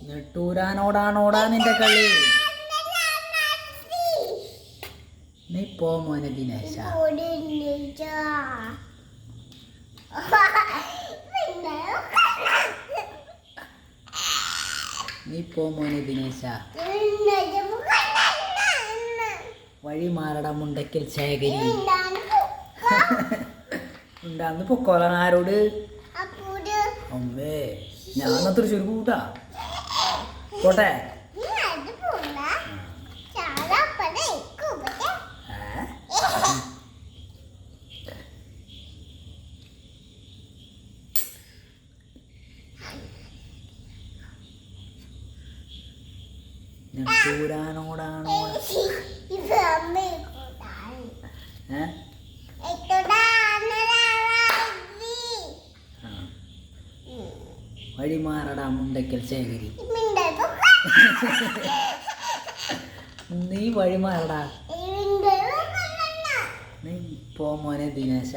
നെട്ടൂരാനോടാണോടാ നിന്റെ കളി. നീ പോ മോനെ ദിനേശ. നീ പോ മോനെ ദിനേശ. വഴി മാറട മുണ്ടക്കൽ ശേഖരി. ഉണ്ടാന്ന് പൊക്കോളാൻ ആരോട്? അമ്മേ ഞാൻ തൃശ്ശൂർ കൂട്ടാ പോട്ടെ. നെട്ടൂരാനോടാണോ വഴി മാറടാ മുണ്ടക്കൽ ശേഖരി. നീ വഴി മാറടാ. നീ പോ മോനെ ദിനേശ.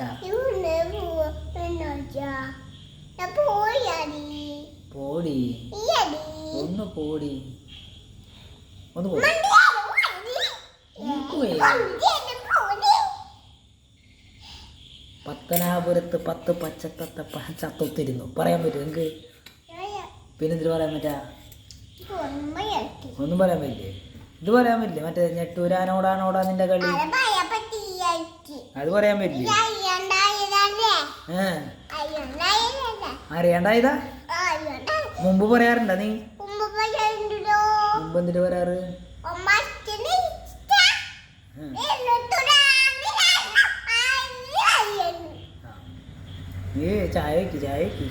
പോടി ഒന്ന് പോടി ഒന്ന് പോ. പത്തനാപുരത്ത് 10 പച്ചത്തത്ത ചത്തൊത്തിരുന്നു പറയാൻ പറ്റും എനിക്ക്? പിന്നെന്തിന് പറയാൻ പറ്റാ? ഒന്നും പറയാൻ പറ്റില്ലേ? ഇത് പറയാൻ പറ്റില്ലേ? മറ്റേ നെട്ടൂരാനോടാണോടാ നിന്റെ കളി അത് പറയാൻ പറ്റില്ലേ? അറിയാണ്ടായതാ? മുമ്പ് പറയാറുണ്ടാ നീ? മുമ്പ് എന്തിട്ട് പറയാറ്? നീ ചായ വെക്ക് ചായ വെക്ക്.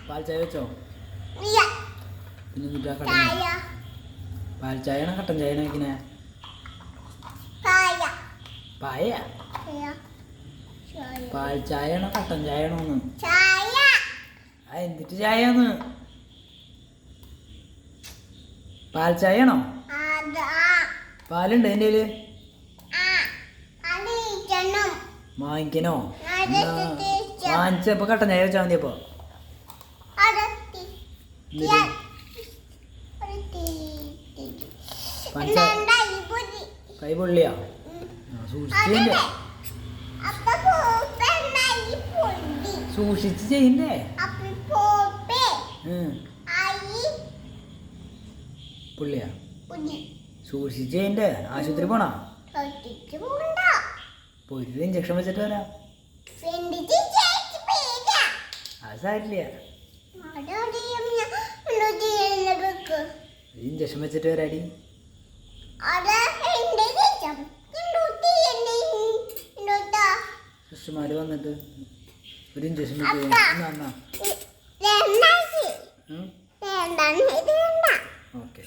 പാൽ ചായ വെച്ചോ? പിന്നെ പാൽ ചായയാണോ കട്ടൻ ചായയാണോ വെക്കണേ? പായ പാൽ ചായയാണോ കട്ടൻ ചായയാണോന്ന്? എന്നിട്ട് ചായന്ന് പാൽ ചായയാണോ? പാലുണ്ട് എൻ്റെ കയ്യില്. വാങ്ങിക്കണോ? വാങ്ങിച്ചപ്പോ കട്ടൻ ചായ വെച്ചാൽ മതി. അപ്പൊ കൈ പൊള്ളിയാ? സൂക്ഷിച്ചേ സൂക്ഷിച്ച് ചെയ്യണ്ടേ? പുള്ളിയാ സൂക്ഷിച്ച് ചെയ്യണ്ടേ? ആശുപത്രി പോണോ? ഒരു ഇഞ്ചക്ഷൻ വെച്ചിട്ട് വരാം. അത് സാരില്ല, ഇഞ്ചക്ഷൻ വെച്ചിട്ട് വരാടി. സിസ്റ്റർമാര് വന്നിട്ട് ഒരു ഇഞ്ചക്ഷൻ ഓക്കെ.